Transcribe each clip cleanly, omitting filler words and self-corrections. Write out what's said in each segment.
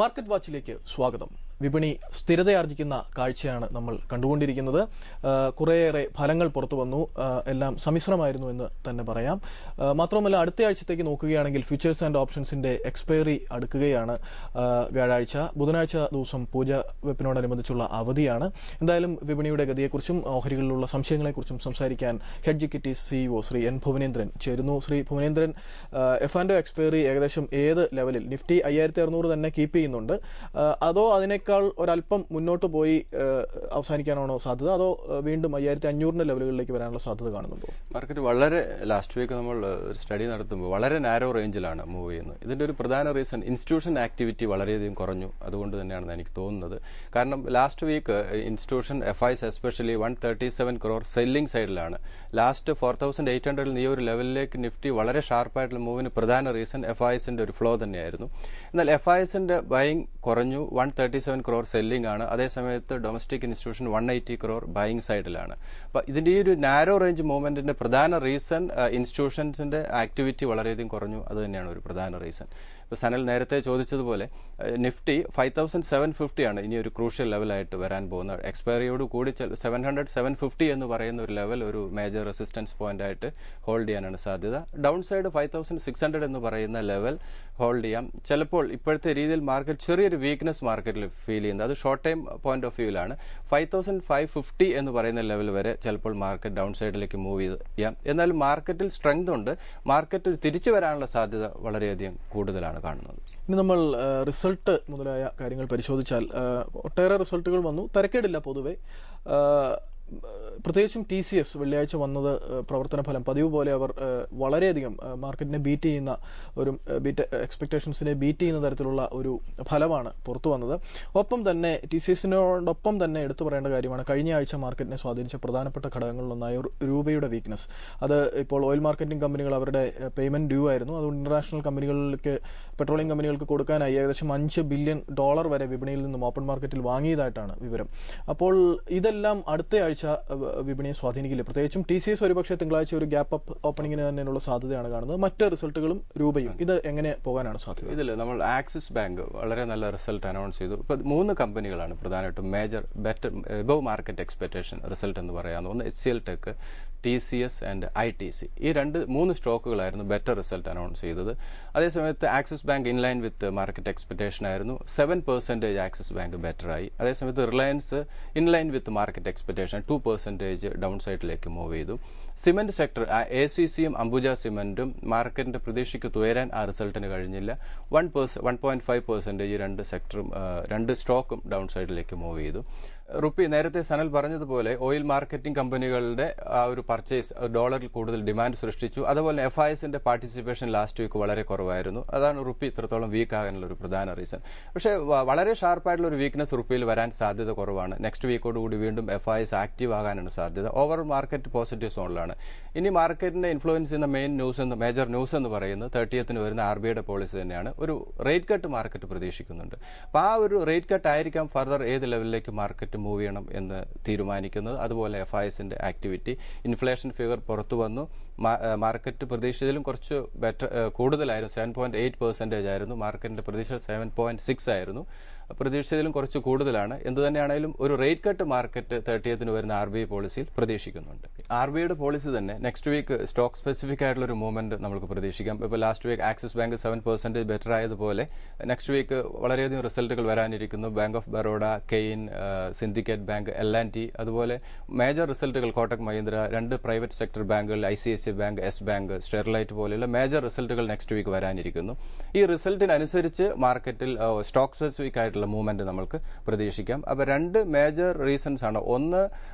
Market വാച്ചിലേക്ക് സ്വാഗതം. വിപണി സ്ഥിരതയാർജിക്കുന്ന കാഴ്ചയാണ് നമ്മൾ കണ്ടുകൊണ്ടിരിക്കുന്നത്. കുറേയേറെ ഫലങ്ങൾ പുറത്തു വന്നു. എല്ലാം സമ്മിശ്രമായിരുന്നു എന്ന് തന്നെ പറയാം. മാത്രമല്ല, അടുത്ത ആഴ്ചത്തേക്ക് നോക്കുകയാണെങ്കിൽ ഫ്യൂച്ചേഴ്സ് ആൻഡ് ഓപ്ഷൻസിന്റെ എക്സ്പയറി അടുക്കുകയാണ്. വ്യാഴാഴ്ച, ബുധനാഴ്ച ദിവസം പൂജ വെപ്പിനോടനുബന്ധിച്ചുള്ള അവധിയാണ്. എന്തായാലും വിപണിയുടെ ഗതിയെക്കുറിച്ചും ഓഹരികളിലുള്ള സംശയങ്ങളെക്കുറിച്ചും സംസാരിക്കാൻ hedge equities CEO Shri N Bhuvanendran ചേരുന്നു. ശ്രീ ഭുവനേന്ദ്രൻ, F&O എക്സ്പയറി ഏകദേശം ഏത് ലെവലിൽ? നിഫ്റ്റി 5600 തന്നെ കീപ്പ് ചെയ്യുന്നുണ്ട്, അതോ അതിനേക്കാൾ ഒരല്പം മുന്നോട്ട് പോയി അവസാനിക്കാനാണോ സാധ്യത, അതോ വീണ്ടും 5500 ലെവലുകളിലേക്ക് വരാനുള്ള സാധ്യത കാണുന്നുണ്ടോ? മാർക്കറ്റ് വളരെ ലാസ്റ്റ് വീക്ക് നമ്മൾ ഒരു സ്റ്റഡി നടത്തുമ്പോൾ വളരെ നാരോ റേഞ്ചിലാണ് മൂവ് ചെയ്യുന്നത്. ഇതിന്റെ ഒരു പ്രധാന റീസൺ ഇൻസ്റ്റിറ്റ്യൂഷൻ ആക്ടിവിറ്റി വളരെയധികം കുറഞ്ഞു. അതുകൊണ്ട് തന്നെയാണെന്ന് എനിക്ക് തോന്നുന്നത്. കാരണം last week institution FIs especially 137 crore selling സൈഡിലാണ്. ലാസ്റ്റ് 4800 ഈ ഒരു ലെവലിലേക്ക് നിഫ്റ്റി വളരെ ഷാർപ്പായിട്ടുള്ള മൂവിന് പ്രധാന റീസൺ FIസിന്റെ ഒരു ഫ്ലോ തന്നെയായിരുന്നു. എന്നാൽ FIസിന്റെ ബൈങ് കുറഞ്ഞു, 137 crore സെല്ലിംഗ് ആണ്. അതേസമയത്ത് ഡൊമസ്റ്റിക് ഇൻസ്റ്റിറ്റ്യൂഷൻ 180 crore ബൈങ് സൈഡിലാണ്. അപ്പോൾ ഇതിന്റെ ഈ ഒരു നാരോ റേഞ്ച് മൂവ്മെന്റിന്റെ പ്രധാന റീസൺ ഇൻസ്റ്റിറ്റ്യൂഷൻസിന്റെ ആക്ടിവിറ്റി വളരെയധികം കുറഞ്ഞു. അത് തന്നെയാണ് ഒരു പ്രധാന റീസൺ. ഇപ്പോൾ സനൽ നേരത്തെ ചോദിച്ചതുപോലെ നിഫ്റ്റി 5750 ആണ് ഇനി ഒരു ക്രൂഷ്യൽ ലെവലായിട്ട് വരാൻ പോകുന്നത്. എക്സ്പയറിയോട് കൂടി 700-750 എന്ന് പറയുന്ന ഒരു ലെവൽ ഒരു മേജർ റെസിസ്റ്റൻസ് പോയിന്റ് ആയിട്ട് ഹോൾഡ് ചെയ്യാനാണ് സാധ്യത. ഡൗൺ സൈഡ് 5600 എന്ന് പറയുന്ന ലെവൽ ഹോൾഡ് ചെയ്യാം. ചിലപ്പോൾ ഇപ്പോഴത്തെ രീതിയിൽ മാർക്കറ്റ് ചെറിയൊരു വീക്ക്നെസ് മാർക്കറ്റിൽ ഫീൽ ചെയ്യുന്നത് അത് ഷോർട്ട് ടൈം പോയിന്റ് ഓഫ് വ്യൂവിലാണ്. 5550 എന്ന് പറയുന്ന ലെവൽ വരെ ചിലപ്പോൾ മാർക്കറ്റ് ഡൗൺ സൈഡിലേക്ക് മൂവ് ചെയ്യാം. എന്നാലും മാർക്കറ്റിൽ സ്ട്രെങ്ത് ഉണ്ട്. മാർക്കറ്റ് തിരിച്ചു വരാനുള്ള സാധ്യത വളരെയധികം കൂടുതലാണ് കാണുന്നത്. ഇനി നമ്മൾ റിസൾട്ട് മുതലായ കാര്യങ്ങൾ പരിശോധിച്ചാൽ ഒട്ടേറെ റിസൾട്ടുകൾ വന്നു. തരക്കേടില്ല പൊതുവെ. പ്രത്യേകിച്ചും TCS വെള്ളിയാഴ്ച വന്നത് പ്രവർത്തന ഫലം പതിവ് പോലെ അവർ വളരെയധികം മാർക്കറ്റിനെ ബീറ്റ് ചെയ്യുന്ന എക്സ്പെക്ടേഷൻസിനെ ബീറ്റ് ചെയ്യുന്ന തരത്തിലുള്ള ഒരു ഫലമാണ് പുറത്തു വന്നത്. ഒപ്പം തന്നെ TCSനോടൊപ്പം തന്നെ എടുത്തു പറയേണ്ട കാര്യമാണ് കഴിഞ്ഞ ആഴ്ച മാർക്കറ്റിനെ സ്വാധീനിച്ച പ്രധാനപ്പെട്ട ഘടകങ്ങളിലൊന്നായ രൂപയുടെ വീക്ക്നെസ്. അത് ഇപ്പോൾ ഓയിൽ മാർക്കറ്റിംഗ് കമ്പനികൾ അവരുടെ പേയ്മെന്റ് ഡ്യൂ ആയിരുന്നു. അതുകൊണ്ട് ഇന്റർനാഷണൽ കമ്പനികളിലേക്ക്, പെട്രോളിയം കമ്പനികൾക്ക് കൊടുക്കാനായി ഏകദേശം $5 ബില്യൺ വരെ വിപണിയിൽ നിന്നും ഓപ്പൺ മാർക്കറ്റിൽ വാങ്ങിയതായിട്ടാണ് വിവരം. അപ്പോൾ ഇതെല്ലാം അടുത്ത ആഴ്ച വിപണിയെ സ്വാധീനിക്കില്ല. പ്രത്യേകിച്ചും TCS ഒരുപക്ഷെ തിങ്കളാഴ്ച ഒരു ഗ്യാപ്പ് അപ്പ് ഓപ്പണിങ്ങിന് തന്നെയുള്ള സാധ്യതയാണ് കാണുന്നത്. മറ്റ് റിസൾട്ടുകളും രൂപയും ഇത് എങ്ങനെ പോകാനാണ് സാധ്യത? ഇതിൽ നമ്മൾ ആക്സിസ് ബാങ്ക് വളരെ നല്ല റിസൾട്ട് അനൗൺസ് ചെയ്തു. ഇപ്പോൾ 3 കമ്പനികളാണ് പ്രധാനമായിട്ടും major better above market expectation result എന്ന് പറയാവുന്ന. ഒന്ന് HCL tech, TCS and ITC. ഈ 3 സ്റ്റോക്കുകളായിരുന്നു ബെറ്റർ റിസൾട്ട് അനൗൺസ് ചെയ്തത്. അതേസമയത്ത് ആക്സിസ് ബാങ്ക് ഇൻലൈൻ വിത്ത് മാർക്കറ്റ് എക്സ്പെക്ടേഷൻ ആയിരുന്നു. 7% ആക്സിസ് ബാങ്ക് ബെറ്ററായി. അതേസമയത്ത് റിലയൻസ് ഇൻലൈൻ വിത്ത് മാർക്കറ്റ് എക്സ്പെക്ടേഷൻ 2% ഡൗൺ സൈഡിലേക്ക് മൂവ് ചെയ്തു. സിമെന്റ് സെക്ടർ ACCയും അംബുജ സിമെന്റും മാർക്കറ്റിന്റെ പ്രതീക്ഷയ്ക്ക് ഉയരാൻ ആ റിസൾട്ടിന് കഴിഞ്ഞില്ല. 1.5% ഈ 2 സെക്ടറും 2 സ്റ്റോക്കും ഡൗൺ സൈഡിലേക്ക് മൂവ് ചെയ്തു. റുപ്പി നേരത്തെ സനൽ പറഞ്ഞതുപോലെ ഓയിൽ മാർക്കറ്റിംഗ് കമ്പനികളുടെ ആ ഒരു പർച്ചേസ് ഡോളറിൽ കൂടുതൽ ഡിമാൻഡ് സൃഷ്ടിച്ചു. അതുപോലെ FIസിന്റെ പാർട്ടിസിപ്പേഷൻ ലാസ്റ്റ് വീക്ക് വളരെ കുറവായിരുന്നു. അതാണ് റുപ്പി ഇത്രത്തോളം വീക്ക് ആകാനുള്ള ഒരു പ്രധാന റീസൺ. പക്ഷേ വളരെ ഷാർപ്പായിട്ടുള്ള ഒരു വീക്ക്നെസ് റുപ്പിയിൽ വരാൻ സാധ്യത കുറവാണ്. നെക്സ്റ്റ് വീക്കോടുകൂടി വീണ്ടും FIs ആക്റ്റീവ് ആകാനാണ് സാധ്യത. ഓവർ മാർക്കറ്റ് പോസിറ്റീവ് സോണിലാണ്. ഇനി മാർക്കറ്റിനെ ഇൻഫ്ലുവൻസ് ചെയ്യുന്ന മേജർ ന്യൂസ് എന്ന് പറയുന്നത് 30th വരുന്ന RBIയുടെ പോളിസി തന്നെയാണ്. ഒരു റേറ്റ് കട്ട് മാർക്കറ്റ് പ്രതീക്ഷിക്കുന്നുണ്ട്. അപ്പോൾ ആ ഒരു റേറ്റ് കട്ട് ആയിരിക്കാം ഫർദർ ഏത് ലെവലിലേക്ക് മാർക്കറ്റ് മൂവ് ചെയ്യണം എന്ന് തീരുമാനിക്കുന്നത്. അതുപോലെ FIസിന്റെ ആക്ടിവിറ്റി, ഇൻഫ്ലേഷൻ ഫിഗർ പുറത്തു വന്നു. മാർക്കറ്റ് പ്രതീക്ഷിച്ചതിലും കുറച്ച് കൂടുതലായിരുന്നു. 7.8% ആയിരുന്നു. മാർക്കറ്റിന്റെ പ്രതീക്ഷ 7.6 ആയിരുന്നു. പ്രതീക്ഷിച്ചതിലും കുറച്ച് കൂടുതലാണ്. എന്ത് തന്നെയാണെങ്കിലും ഒരു റേറ്റ് കട്ട് മാർക്കറ്റ് 30th വരുന്ന RBI പോളിസിയിൽ പ്രതീക്ഷിക്കുന്നുണ്ട്. RBIയുടെ പോളിസി തന്നെ നെക്സ്റ്റ് വീക്ക് സ്റ്റോക്ക് സ്പെസിഫിക് ആയിട്ടുള്ള ഒരു മൂവ്മെന്റ് നമുക്ക് പ്രതീക്ഷിക്കാം. ഇപ്പോൾ last week Axis bank 7% better ആയതുപോലെ നെക്സ്റ്റ് വീക്ക് വളരെയധികം റിസൾട്ടുകൾ വരാനിരിക്കുന്നു. Bank of Baroda, Cairn, syndicate bank, L&T, അതുപോലെ മേജർ റിസൾട്ടുകൾ കോട്ടക് മഹീന്ദ്ര, 2 പ്രൈവറ്റ് സെക്ടർ ബാങ്കുകൾ ICICI bank, yes bank, Sterlite പോലെയുള്ള മേജർ റിസൾട്ടുകൾ നെക്സ്റ്റ് വീക്ക് വരാനിരിക്കുന്നു. ഈ റിസൾട്ടിനനുസരിച്ച് മാർക്കറ്റിൽ സ്റ്റോക്ക് സ്പെസിഫിക് ആയിട്ടുള്ള മൂവ്മെന്റ് നമുക്ക് പ്രതീക്ഷിക്കാം. അപ്പോൾ 2 മേജർ റീസൺസ് ആണ്. ഒന്ന്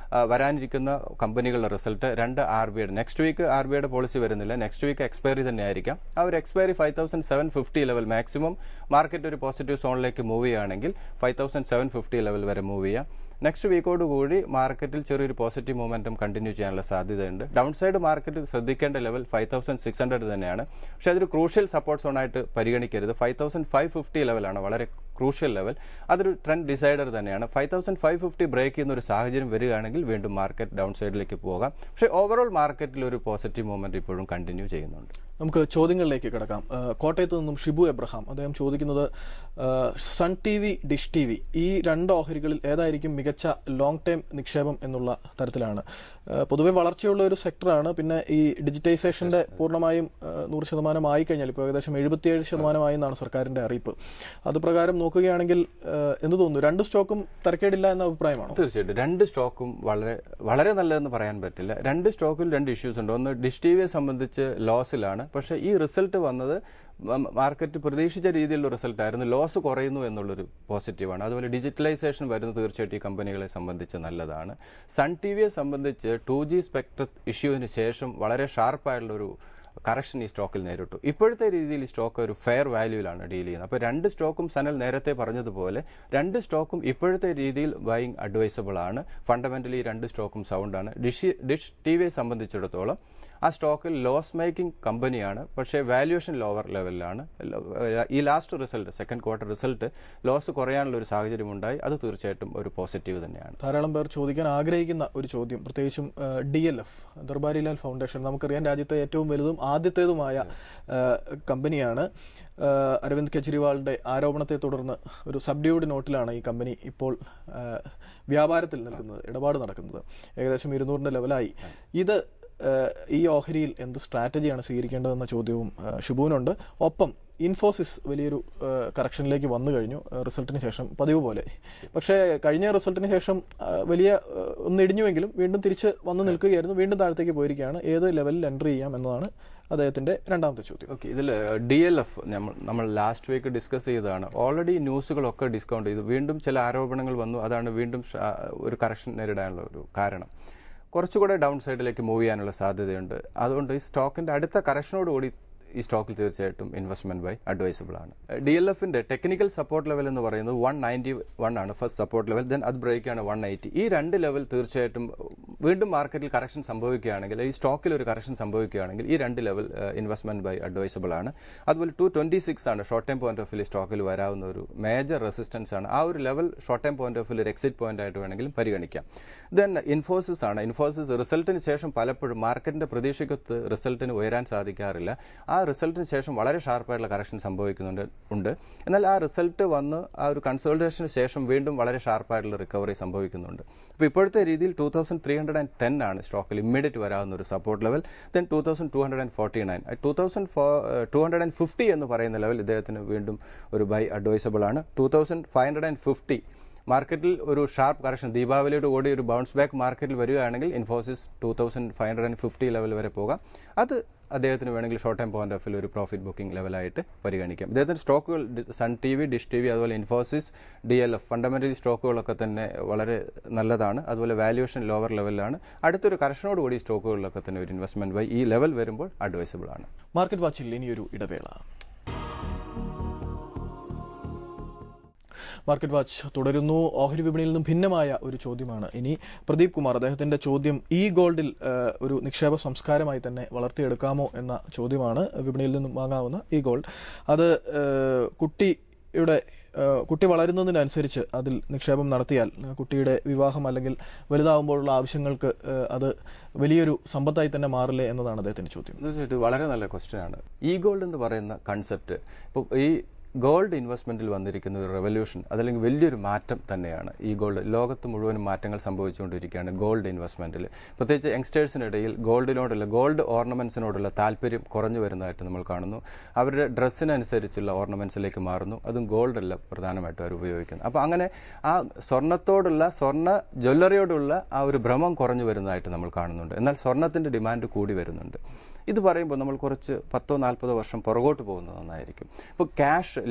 വരാനിരിക്കുന്ന കമ്പനികളുടെ റിസൾട്ട്, 2 RBIയുടെ. നെക്സ്റ്റ് വീക്ക് RBIയുടെ പോളിസി വരുന്നില്ല. നെക്സ്റ്റ് വീക്ക് എക്സ്പയറി തന്നെ ആയിരിക്കാം. ആ ഒരു എക്സ്പയറി 5750 ലെവൽ മാക്സിമം മാർക്കറ്റ് ഒരു പോസിറ്റീവ് സോണിലേക്ക് മൂവ് ചെയ്യുകയാണെങ്കിൽ 5750 ലെവൽ വരെ മൂവ് ചെയ്യാം. നെക്സ്റ്റ് വീക്കോടുകൂടി മാർക്കറ്റിൽ ചെറിയൊരു പോസിറ്റീവ് മൊമെന്റം കണ്ടിന്യൂ ചെയ്യാനുള്ള സാധ്യതയുണ്ട്. ഡൗൺ സൈഡ് മാർക്കറ്റ് ശ്രദ്ധിക്കേണ്ട ലെവൽ 5600 തന്നെയാണ്. പക്ഷേ അതൊരു ക്രൂഷ്യൽ സപ്പോർട്ട് സോണായിട്ട് പരിഗണിക്കരുത്. 5550 ലെവലാണ് വളരെ ക്രൂഷ്യൽ ലെവൽ. അതൊരു ട്രെൻഡ് ഡിസൈഡർ തന്നെയാണ്. 5550 ബ്രേക്ക് ചെയ്യുന്ന ഒരു സാഹചര്യം വരികയാണെങ്കിൽ വീണ്ടും മാർക്കറ്റ് ഡൗൺ സൈഡിലേക്ക് പോകാം. പക്ഷേ ഓവറോൾ മാർക്കറ്റിൽ ഒരു പോസിറ്റീവ് മൂവ്മെന്റ് ഇപ്പോഴും കണ്ടിന്യൂ ചെയ്യുന്നുണ്ട്. നമുക്ക് ചോദ്യങ്ങളിലേക്ക് കിടക്കാം. കോട്ടയത്ത് നിന്നും ഷിബു എബ്രഹാം അദ്ദേഹം ചോദിക്കുന്നത്, സൺ ടി വി, ഡിഷ് ടി വി ഈ രണ്ട് ഓഹരികളിൽ ഏതായിരിക്കും മികച്ച ലോങ് ടൈം നിക്ഷേപം എന്നുള്ള തരത്തിലാണ്. പൊതുവെ വളർച്ചയുള്ള ഒരു സെക്ടറാണ്. പിന്നെ ഈ ഡിജിറ്റൈസേഷന്റെ പൂർണ്ണമായും 100% ആയി കഴിഞ്ഞാൽ ഇപ്പോൾ ഏകദേശം 77% എന്നാണ് സർക്കാരിന്റെ അറിയിപ്പ്. അത് പ്രകാരം നോക്കുകയാണെങ്കിൽ എന്ത് തോന്നുന്നു, രണ്ട് സ്റ്റോക്കും തരക്കേടില്ല എന്ന അഭിപ്രായമാണോ? തീർച്ചയായിട്ടും രണ്ട് സ്റ്റോക്കും വളരെ വളരെ നല്ലതെന്ന് പറയാൻ പറ്റില്ല. രണ്ട് സ്റ്റോക്കിൽ രണ്ട് ഇഷ്യൂസ് ഉണ്ട്. ഒന്ന്, ഡിഷ് ടി വിയെ സംബന്ധിച്ച് ലോസിലാണ്. പക്ഷേ ഈ റിസൾട്ട് വന്നത് മാർക്കറ്റ് പ്രതീക്ഷിച്ച രീതിയിലുള്ള റിസൾട്ട് ആയിരുന്നു. ലോസ് കുറയുന്നു എന്നുള്ളൊരു പോസിറ്റീവാണ്. അതുപോലെ ഡിജിറ്റലൈസേഷൻ വരുന്നത് തീർച്ചയായിട്ടും ഈ കമ്പനികളെ സംബന്ധിച്ച് നല്ലതാണ്. സൺ ടി വിയെ സംബന്ധിച്ച് 2G സ്പെക്ട്രം ഇഷ്യൂവിന് ശേഷം വളരെ ഷാർപ്പായിട്ടുള്ളൊരു കറക്ഷൻ ഈ സ്റ്റോക്കിൽ നേരിട്ടു. ഇപ്പോഴത്തെ രീതിയിൽ ഈ സ്റ്റോക്ക് ഒരു ഫെയർ വാല്യൂവിലാണ് ഡീൽ ചെയ്യുന്നത്. അപ്പോൾ രണ്ട് സ്റ്റോക്കും സനൽ നേരത്തെ പറഞ്ഞതുപോലെ രണ്ട് സ്റ്റോക്കും ഇപ്പോഴത്തെ രീതിയിൽ ബൈയിങ് അഡ്വൈസബിൾ ആണ്. ഫണ്ടമെന്റലി രണ്ട് സ്റ്റോക്കും സൗണ്ടാണ്. ഡിഷ് ടി വിയെ സംബന്ധിച്ചിടത്തോളം ആ സ്റ്റോക്കിൽ ലോസ് മേക്കിംഗ് കമ്പനിയാണ്, പക്ഷേ വാല്യുവേഷൻ ലോവർ ലെവലിലാണ്. ഈ last result, second quarter result loss കുറയാനുള്ള ഒരു സാഹചര്യം ഉണ്ടായി. അത് തീർച്ചയായിട്ടും ഒരു പോസിറ്റീവ് തന്നെയാണ്. ധാരാളം പേർ ചോദിക്കാൻ ആഗ്രഹിക്കുന്ന ഒരു ചോദ്യം, പ്രത്യേകിച്ചും DLF, ദർബാരിലാൽ ഫൗണ്ടേഷൻ, നമുക്കറിയാം രാജ്യത്തെ ഏറ്റവും വലുതും ആദ്യത്തേതുമായ കമ്പനിയാണ്. അരവിന്ദ് കെജ്രിവാളിന്റെ ആരോപണത്തെ തുടർന്ന് ഒരു സബ്ഡ്യൂഡ് നോട്ടിലാണ് ഈ കമ്പനി ഇപ്പോൾ വ്യാപാരത്തിൽ നിൽക്കുന്നത്, ഇടപാട് നടക്കുന്നത്. ഏകദേശം 200 ലെവലായി. ഇത് ഈ ഓഹരിയിൽ എന്ത് സ്ട്രാറ്റജിയാണ് സ്വീകരിക്കേണ്ടതെന്ന ചോദ്യവും ഷിബുവിനുണ്ട്. ഒപ്പം ഇൻഫോസിസ് വലിയൊരു കറക്ഷനിലേക്ക് വന്നു കഴിഞ്ഞു റിസൾട്ടിന് ശേഷം, പതിവ് പോലെ. പക്ഷേ കഴിഞ്ഞ റിസൾട്ടിന് ശേഷം വലിയ ഒന്ന് ഇടിഞ്ഞുവെങ്കിലും വീണ്ടും തിരിച്ച് വന്നു നിൽക്കുകയായിരുന്നു. വീണ്ടും താഴത്തേക്ക് പോയിരിക്കുകയാണ്. ഏത് ലെവലിൽ എൻട്രി ചെയ്യാം എന്നതാണ് അദ്ദേഹത്തിന്റെ രണ്ടാമത്തെ ചോദ്യം. ഓക്കെ, ഇതിൽ DLF നമ്മൾ ലാസ്റ്റ് വീക്ക് ഡിസ്കസ് ചെയ്തതാണ്. ഓൾറെഡി ന്യൂസുകളൊക്കെ ഡിസ്കൗണ്ട് ചെയ്തു. വീണ്ടും ചില ആരോപണങ്ങൾ വന്നു. അതാണ് വീണ്ടും ഒരു കറക്ഷൻ നേരിടാനുള്ള ഒരു കാരണം. കുറച്ചുകൂടെ ഡൗൺ സൈഡിലേക്ക് മൂവ് ചെയ്യാനുള്ള സാധ്യതയുണ്ട്. അതുകൊണ്ട് ഈ സ്റ്റോക്കിന്റെ അടുത്ത കറക്ഷനോടുകൂടി ഈ സ്റ്റോക്കിൽ തീർച്ചയായിട്ടും ഇൻവെസ്റ്റ്മെന്റ് ബൈ അഡ്വൈസബിൾ ആണ്. DLFന്റെ ടെക്നിക്കൽ സപ്പോർട്ട് ലെവൽ എന്ന് പറയുന്നത് 191 ആണ് ഫസ്റ്റ് സപ്പോർട്ട് ലെവൽ. ദെൻ അത് ബ്രേക്ക് ആണ് 180. ഈ രണ്ട് ലെവൽ തീർച്ചയായിട്ടും വീണ്ടും മാർക്കറ്റിൽ കറക്ഷൻ സംഭവിക്കുകയാണെങ്കിൽ, ഈ സ്റ്റോക്കിൽ ഒരു കറക്ഷൻ സംഭവിക്കുകയാണെങ്കിൽ ഈ രണ്ട് ലെവൽ ഇൻവെസ്റ്റ്മെന്റ് ബൈ അഡ്വൈസബിൾ ആണ്. അതുപോലെ 226 ആണ് short time point of view സ്റ്റോക്കിൽ വരാവുന്ന ഒരു മേജർ റെസിസ്റ്റൻസ് ആണ്. ആ ഒരു level short time point of view ഒരു എക്സിറ്റ് പോയിന്റ് ആയിട്ട് വേണമെങ്കിലും പരിഗണിക്കാം. ദെൻ ഇൻഫോസിസ് ആണ്. ഇൻഫോസിസ് റിസൾട്ടിന് ശേഷം പലപ്പോഴും മാർക്കറ്റിന്റെ പ്രതീക്ഷയ്ക്കൊത്ത് റിസൾട്ടിന് ഉയരാൻ സാധിക്കാറില്ല. ആ റിസൾട്ടിന് ശേഷം വളരെ ഷാർപ്പായിട്ടുള്ള കറക്ഷൻ സംഭവിക്കുന്നുണ്ട്. എന്നാൽ ആ റിസൾട്ട് വന്ന് ആ ഒരു കൺസോൾട്ടേഷന് ശേഷം വീണ്ടും വളരെ ഷാർപ്പായിട്ടുള്ള റിക്കവറി സംഭവിക്കുന്നുണ്ട്. അപ്പോൾ ഇപ്പോഴത്തെ രീതിയിൽ 2310 ആണ് സ്റ്റോക്കിൽ ഇമ്മീഡിയറ്റ് വരാവുന്ന ഒരു സപ്പോർട്ട് ലെവൽ. ദെൻ 2249, 2250 എന്ന് പറയുന്ന ലെവൽ ഇദ്ദേഹത്തിന് വീണ്ടും ഒരു ബൈ അഡ്വൈസബിൾ ആണ്. 2550 മാർക്കറ്റിൽ ഒരു ഷാർപ്പ് കറക്ഷൻ, ദീപാവലിയോട് കൂടി ഒരു ബൗൺസ് ബാക്ക് മാർക്കറ്റിൽ വരികയാണെങ്കിൽ ഇൻഫോസിസ് 2550 ലെവൽ വരെ പോകാം. അത് അദ്ദേഹത്തിന് വേണമെങ്കിൽ short time point of view ഒരു പ്രോഫിറ്റ് ബുക്കിംഗ് ലെവലായിട്ട് പരിഗണിക്കാം. ഇദ്ദേഹത്തിന്റെ സ്റ്റോക്കുകൾ സൺ ടി വി, ഡിഷ് ടി വി, അതുപോലെ ഇൻഫോസിസ്, DLF ഫണ്ടമെന്റലി സ്റ്റോക്കുകളൊക്കെ തന്നെ വളരെ നല്ലതാണ്. അതുപോലെ വാല്യുവേഷൻ ലോവർ ലെവലിലാണ്. അടുത്തൊരു കറക്ഷനോടുകൂടി സ്റ്റോക്കുകളിലൊക്കെ തന്നെ ഒരു ഇൻവെസ്റ്റ്മെന്റ് ബൈ ഈ ലെവൽ വരുമ്പോൾ അഡ്വൈസബിൾ ആണ്. മാർക്കറ്റ് വാച്ചിൽ ഇനിയൊരു ഇടവേള. മാർക്കറ്റ് വാച്ച് തുടരുന്നു. ഓഹരി വിപണിയിൽ നിന്നും ഭിന്നമായ ഒരു ചോദ്യമാണ് ഇനി. പ്രദീപ് കുമാർ, അദ്ദേഹത്തിന്റെ ചോദ്യം ഈ ഗോൾഡിൽ ഒരു നിക്ഷേപ സംസ്കാരമായി തന്നെ വളർത്തിയെടുക്കാമോ എന്ന ചോദ്യമാണ്. വിപണിയിൽ നിന്നും വാങ്ങാവുന്ന ഈ ഗോൾഡ്, അത് കുട്ടി വളരുന്നതിനനുസരിച്ച് അതിൽ നിക്ഷേപം നടത്തിയാൽ കുട്ടിയുടെ വിവാഹം അല്ലെങ്കിൽ വലുതാവുമ്പോഴുള്ള ആവശ്യങ്ങൾക്ക് അത് വലിയൊരു സമ്പത്തായി തന്നെ മാറില്ലേ എന്നതാണ് അദ്ദേഹത്തിന്റെ ചോദ്യം. തീർച്ചയായിട്ടും വളരെ നല്ല ക്വസ്റ്റ്യൻ ആണ്. ഈ ഗോൾഡ് എന്ന് പറയുന്ന കൺസെപ്റ്റ് ഇപ്പോൾ ഈ ഗോൾഡ് ഇൻവെസ്റ്റ്മെന്റിൽ വന്നിരിക്കുന്ന ഒരു റെവല്യൂഷൻ, അതല്ലെങ്കിൽ വലിയൊരു മാറ്റം തന്നെയാണ്. ഈ ഗോൾഡ് ലോകത്ത് മുഴുവനും മാറ്റങ്ങൾ സംഭവിച്ചുകൊണ്ടിരിക്കുകയാണ് ഗോൾഡ് ഇൻവെസ്റ്റ്മെന്റിൽ. പ്രത്യേകിച്ച് യങ്സ്റ്റേഴ്സിനിടയിൽ ഗോൾഡ് ഓർണമെന്റ്സിനോടുള്ള താല്പര്യം കുറഞ്ഞു വരുന്നതായിട്ട് നമ്മൾ കാണുന്നു. അവരുടെ ഡ്രസ്സിനനുസരിച്ചുള്ള ഓർണമെന്റ്സിലേക്ക് മാറുന്നു. അതും ഗോൾഡ് അല്ല പ്രധാനമായിട്ടും അവർ ഉപയോഗിക്കുന്നത്. അപ്പോൾ അങ്ങനെ ആ സ്വർണ്ണ ജ്വല്ലറിയോടുള്ള ആ ഒരു ഭ്രമം കുറഞ്ഞു വരുന്നതായിട്ട് നമ്മൾ കാണുന്നുണ്ട്. എന്നാൽ സ്വർണ്ണത്തിന്റെ ഡിമാൻഡ് കൂടി വരുന്നുണ്ട്. ഇത് പറയുമ്പോൾ നമ്മൾ കുറച്ച് 10-40 വർഷം പുറകോട്ട് പോകുന്നത് നന്നായിരിക്കും. ഇപ്പോൾ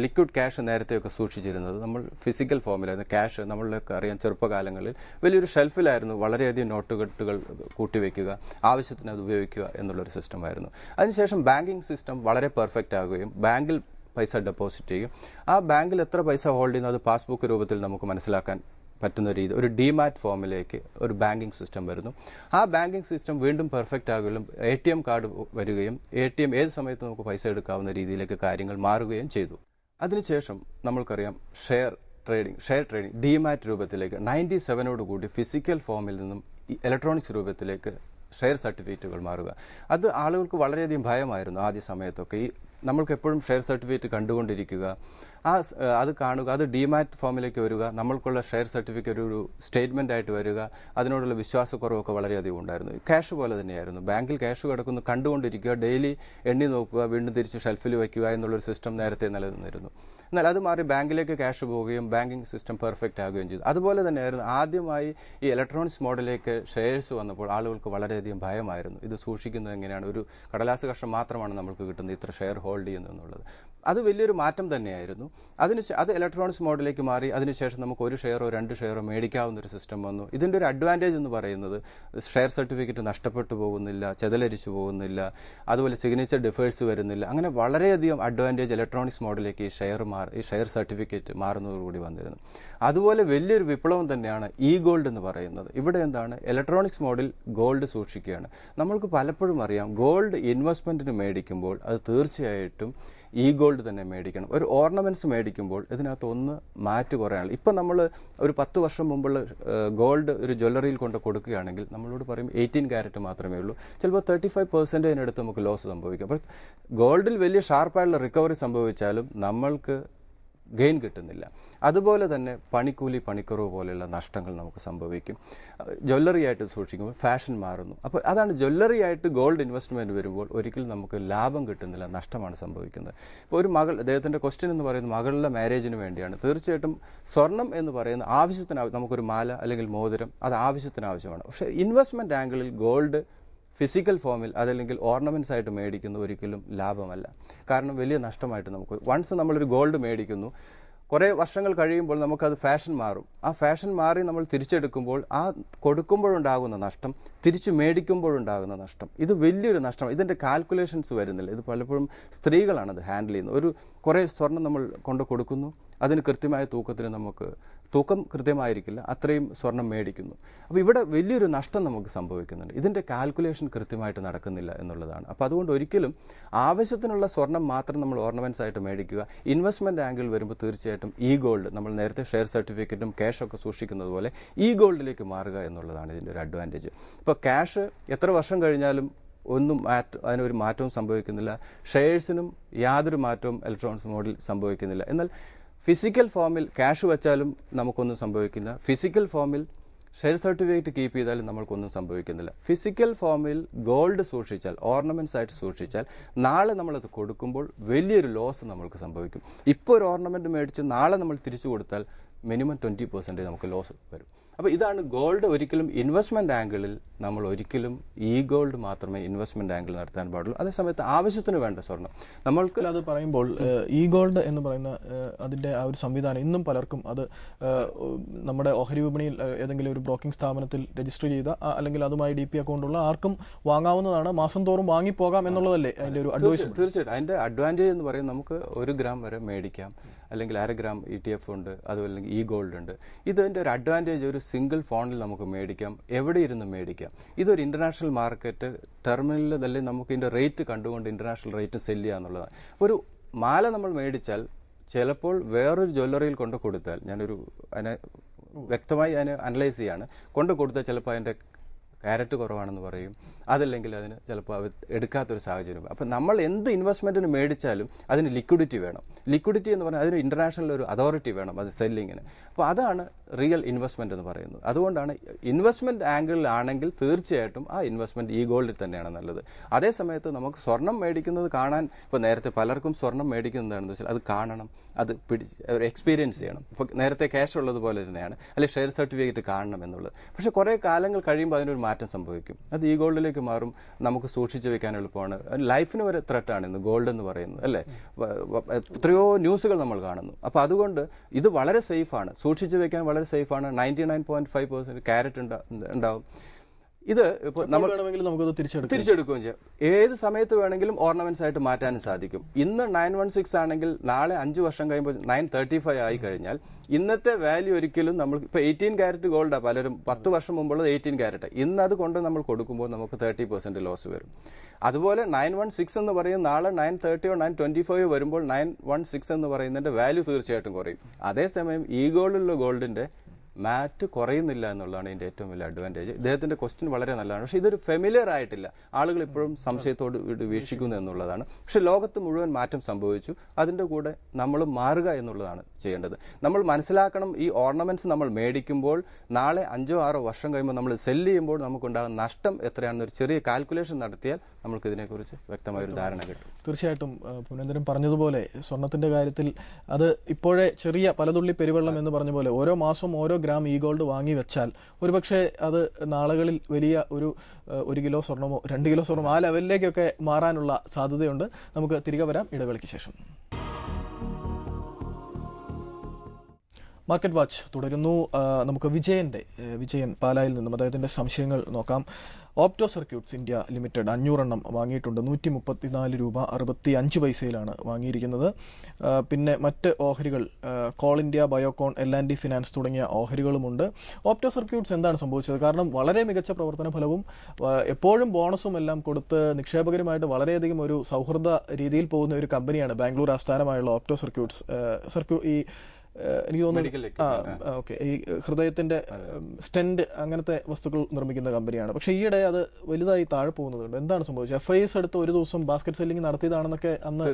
ലിക്വിഡ് ക്യാഷ് നേരത്തെയൊക്കെ സൂക്ഷിച്ചിരുന്നത് നമ്മൾ ഫിസിക്കൽ ഫോമിലായിരുന്നു. ക്യാഷ് നമ്മളിലൊക്കെ അറിയാം, ചെറുപ്പകാലങ്ങളിൽ വലിയൊരു ഷെൽഫിലായിരുന്നു. വളരെയധികം നോട്ടുകെട്ടുകൾ കൂട്ടിവെക്കുക, ആവശ്യത്തിന് അത് ഉപയോഗിക്കുക എന്നുള്ളൊരു സിസ്റ്റമായിരുന്നു. അതിനുശേഷം ബാങ്കിങ് സിസ്റ്റം വളരെ പെർഫെക്റ്റ് ആകുകയും ബാങ്കിൽ പൈസ ഡെപ്പോസിറ്റ് ചെയ്യും. ആ ബാങ്കിൽ എത്ര പൈസ ഹോൾഡ് ചെയ്യുന്നു അത് പാസ്ബുക്ക് രൂപത്തിൽ നമുക്ക് മനസ്സിലാക്കാൻ പറ്റുന്ന രീതി, ഒരു ഡിമാറ്റ് ഫോമിലേക്ക് ഒരു ബാങ്കിങ് സിസ്റ്റം വരുന്നു. ആ ബാങ്കിങ് സിസ്റ്റം വീണ്ടും പെർഫെക്റ്റ് ആകുകയും ATM കാർഡ് വരികയും ATM ഏത് സമയത്ത് നമുക്ക് പൈസ എടുക്കാവുന്ന രീതിയിലേക്ക് കാര്യങ്ങൾ മാറുകയും ചെയ്തു. അതിനുശേഷം നമ്മൾക്കറിയാം ഷെയർ ട്രേഡിംഗ് ഡിമാറ്റ് രൂപത്തിലേക്ക് 97 കൂടി ഫിസിക്കൽ ഫോമിൽ നിന്നും ഇലക്ട്രോണിക്സ് രൂപത്തിലേക്ക് ഷെയർ സർട്ടിഫിക്കറ്റുകൾ മാറുക. അത് ആളുകൾക്ക് വളരെയധികം ഭയമായിരുന്നു ആദ്യ സമയത്തൊക്കെ. നമ്മൾക്ക് എപ്പോഴും ഷെയർ സർട്ടിഫിക്കറ്റ് കണ്ടുകൊണ്ടിരിക്കുക, അത് കാണുക, അത് ഡിമാറ്റ് ഫോമിലേക്ക് വരിക, നമ്മൾക്കുള്ള ഷെയർ സർട്ടിഫിക്കറ്റ് ഒരു സ്റ്റേറ്റ്മെന്റ് ആയിട്ട് വരിക, അതിനോടുള്ള വിശ്വാസക്കുറവൊക്കെ വളരെയധികം ഉണ്ടായിരുന്നു. ക്യാഷ് പോലെ തന്നെയായിരുന്നു. ബാങ്കിൽ ക്യാഷ് കിടക്കുന്നു, കണ്ടുകൊണ്ടിരിക്കുക, ഡെയിലി എണ്ണി നോക്കുക, വീണ്ടും തിരിച്ച് ഷെൽഫിൽ വയ്ക്കുക എന്നുള്ളൊരു സിസ്റ്റം നേരത്തെ നിലനിന്നിരുന്നു. എന്നാൽ അത് മാറി ബാങ്കിലേക്ക് ക്യാഷ് പോവുകയും ബാങ്കിങ് സിസ്റ്റം പെർഫെക്റ്റ് ആകുകയും ചെയ്തു. അതുപോലെ തന്നെയായിരുന്നു ആദ്യമായി ഈ ഇലക്ട്രോണിക്സ് മോഡലിലേക്ക് ഷെയർസ് വന്നപ്പോൾ ആളുകൾക്ക് വളരെയധികം ഭയമായിരുന്നു. ഇത് സൂക്ഷിക്കുന്നത് എങ്ങനെയാണ്? ഒരു കടലാസ് കഷ്ണം മാത്രമാണ് നമുക്ക് കിട്ടുന്നത്, ഇത്ര ഷെയർ ഹോൾഡ് ചെയ്യുന്നത്. അത് വലിയൊരു മാറ്റം തന്നെയായിരുന്നു. അത് ഇലക്ട്രോണിക്സ് മോഡലിലേക്ക് മാറി. അതിനുശേഷം നമുക്ക് 1 ഷെയറോ 2 ഷെയറോ മേടിക്കാവുന്ന ഒരു സിസ്റ്റം വന്നു. ഇതിൻ്റെ ഒരു അഡ്വാൻറ്റേജ് എന്ന് പറയുന്നത് ഷെയർ സർട്ടിഫിക്കറ്റ് നഷ്ടപ്പെട്ടു പോകുന്നില്ല, ചെതലരിച്ചു പോകുന്നില്ല, അതുപോലെ സിഗ്നേച്ചർ ഡിഫേഴ്സ് വരുന്നില്ല. അങ്ങനെ വളരെയധികം അഡ്വാൻറ്റേജ് ഇലക്ട്രോണിക്സ് മോഡലിലേക്ക് ഈ ഷെയർ സർട്ടിഫിക്കറ്റ് മാറുന്നതോടുകൂടി വന്നിരുന്നു. അതുപോലെ വലിയൊരു വിപ്ലവം തന്നെയാണ് ഇ ഗോൾഡ് എന്ന് പറയുന്നത്. ഇവിടെ എന്താണ്? ഇലക്ട്രോണിക്സ് മോഡിൽ ഗോൾഡ് സൂക്ഷിക്കുകയാണ്. നമ്മൾക്ക് പലപ്പോഴും അറിയാം, ഗോൾഡ് ഇൻവെസ്റ്റ്മെന്റിന് മേടിക്കുമ്പോൾ അത് തീർച്ചയായിട്ടും ഇ ഗോൾഡ് തന്നെ മേടിക്കണം. ഒരു ഓർണമെന്റ്സ് മേടിക്കുമ്പോൾ ഇതിനകത്ത് ഒന്ന് മാറ്റ് കുറയാണ്. ഇപ്പം നമ്മൾ ഒരു 10 വർഷം മുമ്പുള്ള ഗോൾഡ് ഒരു ജ്വല്ലറിയിൽ കൊണ്ട് കൊടുക്കുകയാണെങ്കിൽ നമ്മളോട് പറയും 18 കാരറ്റ് മാത്രമേ ഉള്ളൂ. ചിലപ്പോൾ 35% അതിനടുത്ത് നമുക്ക് ലോസ് സംഭവിക്കും. അപ്പോൾ ഗോൾഡിൽ വലിയ ഷാർപ്പായിട്ടുള്ള റിക്കവറി സംഭവിച്ചാലും നമ്മൾക്ക് ഗെയിൻ കിട്ടുന്നില്ല. അതുപോലെ തന്നെ പണിക്കൂലി, പോലെയുള്ള നഷ്ടങ്ങൾ നമുക്ക് സംഭവിക്കും. ജ്വല്ലറി ആയിട്ട് സൂക്ഷിക്കുമ്പോൾ ഫാഷൻ മാറുന്നു. അപ്പോൾ അതാണ് ജ്വല്ലറി ആയിട്ട് ഗോൾഡ് ഇൻവെസ്റ്റ്മെന്റ് വരുമ്പോൾ ഒരിക്കലും നമുക്ക് ലാഭം കിട്ടുന്നില്ല, നഷ്ടമാണ് സംഭവിക്കുന്നത്. ഇപ്പോൾ ഒരു മകൾ, അദ്ദേഹത്തിന്റെ ക്വസ്റ്റ്യൻ എന്ന് പറയുന്നത് മകളുടെ മാരേജിന് വേണ്ടിയാണ്. തീർച്ചയായിട്ടും സ്വർണം എന്ന് പറയുന്ന ആവശ്യത്തിന്, നമുക്കൊരു മാല അല്ലെങ്കിൽ മോതിരം അത് ആവശ്യത്തിന് ആവശ്യമാണ്. പക്ഷേ ഇൻവെസ്റ്റ്മെന്റ് ആംഗിളിൽ ഗോൾഡ് ഫിസിക്കൽ ഫോമിൽ അതല്ലെങ്കിൽ ഓർണമെന്റ്സ് ആയിട്ട് മേടിക്കുന്നത് ഒരിക്കലും ലാഭമല്ല. കാരണം വലിയ നഷ്ടമായിട്ട് നമുക്ക്, വൺസ് നമ്മളൊരു ഗോൾഡ് മേടിക്കുന്നു, കുറേ വർഷങ്ങൾ കഴിയുമ്പോൾ നമുക്കത് ഫാഷൻ മാറും. ആ ഫാഷൻ മാറി നമ്മൾ തിരിച്ചെടുക്കുമ്പോൾ ആ കൊടുക്കുമ്പോഴുണ്ടാകുന്ന നഷ്ടം, തിരിച്ചു മേടിക്കുമ്പോഴുണ്ടാകുന്ന നഷ്ടം, ഇത് വലിയൊരു നഷ്ടമാണ്. ഇതിൻ്റെ കാൽക്കുലേഷൻസ് വരുന്നില്ല. ഇത് പലപ്പോഴും സ്ത്രീകളാണ് അത് ഹാൻഡിൽ ചെയ്യുന്നത്. കുറേ സ്വർണം നമ്മൾ കൊണ്ട് കൊടുക്കുന്നു, അതിന് കൃത്യമായ തൂക്കത്തിന് നമുക്ക് തൂക്കം കൃത്യമായിരിക്കില്ല, അത്രയും സ്വർണം മേടിക്കുന്നു. അപ്പോൾ ഇവിടെ വലിയൊരു നഷ്ടം നമുക്ക് സംഭവിക്കുന്നുണ്ട്. ഇതിൻ്റെ കാൽക്കുലേഷൻ കൃത്യമായിട്ട് നടക്കുന്നില്ല എന്നുള്ളതാണ്. അപ്പോൾ അതുകൊണ്ട് ഒരിക്കലും ആവശ്യത്തിനുള്ള സ്വർണം മാത്രം നമ്മൾ ഓർണമെന്റ്സ് ആയിട്ട് മേടിക്കുക. ഇൻവെസ്റ്റ്മെന്റ് ആംഗിൾ വരുമ്പോൾ തീർച്ചയായിട്ടും ഇ ഗോൾഡ്, നമ്മൾ നേരത്തെ ഷെയർ സർട്ടിഫിക്കറ്റും ക്യാഷൊക്കെ സൂക്ഷിക്കുന്നത് പോലെ ഇ ഗോൾഡിലേക്ക് മാറുക എന്നുള്ളതാണ് ഇതിൻ്റെ ഒരു അഡ്വാൻറ്റേജ്. ഇപ്പോൾ ക്യാഷ് എത്ര വർഷം കഴിഞ്ഞാലും അതിനൊരു മാറ്റവും സംഭവിക്കുന്നില്ല. ഷെയർസിനും യാതൊരു മാറ്റവും ഇലക്ട്രോണിക്സ് മോഡിൽ സംഭവിക്കുന്നില്ല. എന്നാൽ ഫിസിക്കൽ ഫോമിൽ ക്യാഷ് വെച്ചാലും നമുക്കൊന്നും സംഭവിക്കില്ല. ഫിസിക്കൽ ഫോമിൽ ഷെയർ സർട്ടിഫിക്കറ്റ് കീപ്പ് ചെയ്താലും നമ്മൾക്കൊന്നും സംഭവിക്കുന്നില്ല. ഫിസിക്കൽ ഫോമിൽ ഗോൾഡ് സൂക്ഷിച്ചാൽ, ഓർണമെന്റ്സ് ആയിട്ട് സൂക്ഷിച്ചാൽ, നാളെ നമ്മളത് കൊടുക്കുമ്പോൾ വലിയൊരു ലോസ് നമ്മൾക്ക് സംഭവിക്കും. ഇപ്പോൾ ഒരു ഓർണമെന്റ് മേടിച്ച് നാളെ നമ്മൾ തിരിച്ചു കൊടുത്താൽ മിനിമം 20% നമുക്ക് ലോസ് വരും. അപ്പോൾ ഇതാണ് ഗോൾഡ്. ഒരിക്കലും ഇൻവെസ്റ്റ്മെന്റ് ആംഗിളിൽ നമ്മൾ ഒരിക്കലും ഇ ഗോൾഡ് മാത്രമേ ഇൻവെസ്റ്റ്മെന്റ് ആംഗിൾ നടത്താൻ പാടുള്ളൂ. അതേസമയത്ത് ആവശ്യത്തിന് വേണ്ട സ്വർണം നമ്മൾക്ക്. അത് പറയുമ്പോൾ ഇ ഗോൾഡ് എന്ന് പറയുന്ന അതിന്റെ ആ ഒരു സംവിധാനം ഇന്നും പലർക്കും അത് നമ്മുടെ ഓഹരി വിപണിയിൽ ഏതെങ്കിലും ഒരു ബ്രോക്കിംഗ് സ്ഥാപനത്തിൽ രജിസ്റ്റർ ചെയ്ത അല്ലെങ്കിൽ അതുമായി DP അക്കൗണ്ടുള്ള ആർക്കും വാങ്ങാവുന്നതാണ്. മാസം തോറും വാങ്ങിപ്പോകാം എന്നുള്ളതല്ലേ അതിന്റെ ഒരു അഡ്വൈസ്? തീർച്ചയായിട്ടും അതിന്റെ അഡ്വാൻറ്റേജ് എന്ന് പറയുന്നത് നമുക്ക് 1 ഗ്രാം വരെ മേടിക്കാം, അല്ലെങ്കിൽ 1/2 ഗ്രാം ETF ഉണ്ട്, അതുപോലെ ഇ ഗോൾഡ് ഉണ്ട്. ഇതിന്റെ ഒരു അഡ്വാൻറ്റേജ് ഒരു സിംഗിൾ ഫോണിൽ നമുക്ക് മേടിക്കാം, എവിടെ ഇരുന്ന് മേടിക്കാം. ഇതൊരു ഇന്റർനാഷണൽ മാർക്കറ്റ് ടെർമിനലിൽ തന്നെ നമുക്ക് ഇതിന്റെ റേറ്റ് കണ്ടുകൊണ്ട് ഇന്റർനാഷണൽ റേറ്റ് സെല് ചെയ്യുക എന്നുള്ളതാണ്. ഒരു മാല നമ്മൾ മേടിച്ചാൽ ചിലപ്പോൾ വേറൊരു ജ്വല്ലറിയിൽ കൊണ്ട് കൊടുത്താൽ, അതിനെ വ്യക്തമായി അതിനെ അനലൈസ് ചെയ്യാണ്, കൊണ്ട് കൊടുത്താൽ ചിലപ്പോൾ അതിന്റെ കാരറ്റ് കുറവാണെന്ന് പറയും, അതല്ലെങ്കിൽ അതിന് ചിലപ്പോൾ അവർ എടുക്കാത്തൊരു സാഹചര്യം. അപ്പം നമ്മൾ എന്ത് ഇൻവെസ്റ്റ്മെന്റിന് മേടിച്ചാലും അതിന് ലിക്വിഡിറ്റി വേണം. ലിക്വിഡിറ്റി എന്ന് പറഞ്ഞാൽ അതിന് ഇന്റർനാഷണൽ ഒരു അതോറിറ്റി വേണം അത് സെല്ലിങ്ങിന്. അപ്പോൾ അതാണ് റിയൽ ഇൻവെസ്റ്റ്മെന്റ് എന്ന് പറയുന്നത്. അതുകൊണ്ടാണ് ഇൻവെസ്റ്റ്മെന്റ് ആംഗിളിലാണെങ്കിൽ തീർച്ചയായിട്ടും ആ ഇൻവെസ്റ്റ്മെന്റ് ഈ ഗോൾഡിൽ തന്നെയാണ് നല്ലത്. അതേസമയത്ത് നമുക്ക് സ്വർണം മേടിക്കുന്നത് കാണാൻ, ഇപ്പോൾ നേരത്തെ പലർക്കും സ്വർണം മേടിക്കുന്നതാണെന്ന് വെച്ചാൽ അത് കാണണം, അത് എക്സ്പീരിയൻസ് ചെയ്യണം. ഇപ്പോൾ നേരത്തെ ക്യാഷ് ഉള്ളതുപോലെ തന്നെയാണ്, അല്ലെങ്കിൽ ഷെയർ സർട്ടിഫിക്കറ്റ് കാണണം എന്നുള്ളത്. പക്ഷേ കുറേ കാലങ്ങൾ കഴിയുമ്പോൾ അതിനൊരു മാറ്റം സംഭവിക്കും. അത് ഈ ഗോൾഡിലേക്ക് മാറും. നമുക്ക് സൂക്ഷിച്ചു വെക്കാൻ എളുപ്പമാണ്. ലൈഫിന് വരെ ത്രെട്ടാണ് ഇന്ന് ഗോൾഡ് എന്ന് പറയുന്നത്, അല്ലേ? എത്രയോ ന്യൂസുകൾ നമ്മൾ കാണുന്നു. അപ്പോൾ അതുകൊണ്ട് ഇത് വളരെ സേഫാണ്, സൂക്ഷിച്ചു വെക്കാൻ വളരെ സേഫാണ്. 99.5% കാരറ്റ് ഉണ്ടാവും. ഇത് ഇപ്പോൾ നമ്മൾ നമുക്കത് തിരിച്ചെടുക്കുകയും ചെയ്യാം. ഏത് സമയത്ത് വേണമെങ്കിലും ഓർണമെന്റ്സ് ആയിട്ട് മാറ്റാനും സാധിക്കും. ഇന്ന് 916 ആണെങ്കിൽ നാളെ 5 വർഷം കഴിയുമ്പോൾ 935 ആയി കഴിഞ്ഞാൽ ഇന്നത്തെ വാല്യൂ ഒരിക്കലും നമ്മൾ ഇപ്പോൾ 18 കാരറ്റ് ഗോൾഡാണ് പലരും 10 വർഷം മുമ്പുള്ളത് 18 കാരറ്റ്. ഇന്ന് അത് കൊണ്ട് നമ്മൾ കൊടുക്കുമ്പോൾ നമുക്ക് 30% ലോസ് വരും. അതുപോലെ 916 എന്ന് പറയും നാളെ 930 925 വരുമ്പോൾ 916 എന്ന് പറയുന്നതിന്റെ വാല്യൂ തീർച്ചയായിട്ടും കുറയും. അതേസമയം ഈ ഗോൾഡിലുള്ള ഗോൾഡിന്റെ മാറ്റ് കുറയുന്നില്ല എന്നുള്ളതാണ് ഇതിൻ്റെ ഏറ്റവും വലിയ അഡ്വാൻറ്റേജ്. ഇദ്ദേഹത്തിൻ്റെ ക്വസ്റ്റ്യൻ വളരെ നല്ലതാണ്. പക്ഷേ ഇതൊരു ഫെമിലിയർ ആയിട്ടില്ല, ആളുകൾ ഇപ്പോഴും സംശയത്തോട് വീക്ഷിക്കുന്നു എന്നുള്ളതാണ്. പക്ഷേ ലോകത്ത് മുഴുവൻ മാറ്റം സംഭവിച്ചു, അതിൻ്റെ കൂടെ നമ്മൾ മാറുക എന്നുള്ളതാണ് ചെയ്യേണ്ടത്. നമ്മൾ മനസ്സിലാക്കണം, ഈ ഓർണമെന്റ്സ് നമ്മൾ മേടിക്കുമ്പോൾ നാളെ 5-6 വർഷം കഴിയുമ്പോൾ നമ്മൾ സെല്ല് ചെയ്യുമ്പോൾ നമുക്കുണ്ടാകുന്ന നഷ്ടം എത്രയാണെന്നൊരു ചെറിയ കാൽക്കുലേഷൻ നടത്തിയാൽ നമുക്ക് ഇതിനെക്കുറിച്ച് വ്യക്തമായ ഒരു ധാരണ കിട്ടും. തീർച്ചയായിട്ടും പുനേന്ദ്രൻ പറഞ്ഞതുപോലെ സ്വർണത്തിന്റെ കാര്യത്തിൽ അത് ഇപ്പോഴേ ചെറിയ പലതുള്ളി പെരുവെള്ളം എന്ന് പറഞ്ഞ പോലെ ഓരോ മാസവും ഓരോ ഗ്രാം ഈ ഗോൾഡ് വാങ്ങി വെച്ചാൽ ഒരുപക്ഷെ അത് നാളുകളിൽ വലിയ ഒരു 1 കിലോ സ്വർണമോ 2 കിലോ സ്വർണമോ ആ ലെവലിലേക്കൊക്കെ മാറാനുള്ള സാധ്യതയുണ്ട്. നമുക്ക് തിരികെ വരാം ഇടവേളയ്ക്ക് ശേഷം. മാർക്കറ്റ് വാച്ച് തുടരുന്നു. നമുക്ക് വിജയൻ പാലായിൽ നിന്നും അദ്ദേഹത്തിന്റെ സംശയങ്ങൾ നോക്കാം. ഓപ്റ്റോ സർക്യൂട്ട്സ് ഇന്ത്യ ലിമിറ്റഡ് 500 എണ്ണം വാങ്ങിയിട്ടുണ്ട്. 134 രൂപ 65 പൈസയിലാണ് വാങ്ങിയിരിക്കുന്നത്. പിന്നെ മറ്റ് ഓഹരികൾ call India, Biocon, L&T finance തുടങ്ങിയ ഓഹരികളുമുണ്ട്. ഓപ്റ്റോ സർക്യൂട്ട്സ് എന്താണ് സംഭവിച്ചത്? കാരണം വളരെ മികച്ച പ്രവർത്തന ഫലവും എപ്പോഴും ബോണസും എല്ലാം കൊടുത്ത് നിക്ഷേപകരുമായിട്ട് വളരെയധികം ഒരു സൗഹൃദ രീതിയിൽ പോകുന്ന ഒരു കമ്പനിയാണ് ബാംഗ്ലൂർ ആസ്ഥാനമായുള്ള ഓപ്റ്റോ സർക്യൂട്ട്സ്. എനിക്ക് തോന്നുന്നു ഓക്കെ, ഈ ഹൃദയത്തിന്റെ സ്റ്റെന്റ് അങ്ങനത്തെ വസ്തുക്കൾ നിർമ്മിക്കുന്ന കമ്പനിയാണ്. പക്ഷേ ഈയിടെ അത് വലുതായി താഴെ പോകുന്നതുണ്ട്. എന്താണ് സംഭവിച്ചത്? FIS അടുത്ത് ഒരു ദിവസം ബാസ്ക്കറ്റ് സെല്ലിംഗ് നടത്തിയതാണെന്നൊക്കെ അന്ന്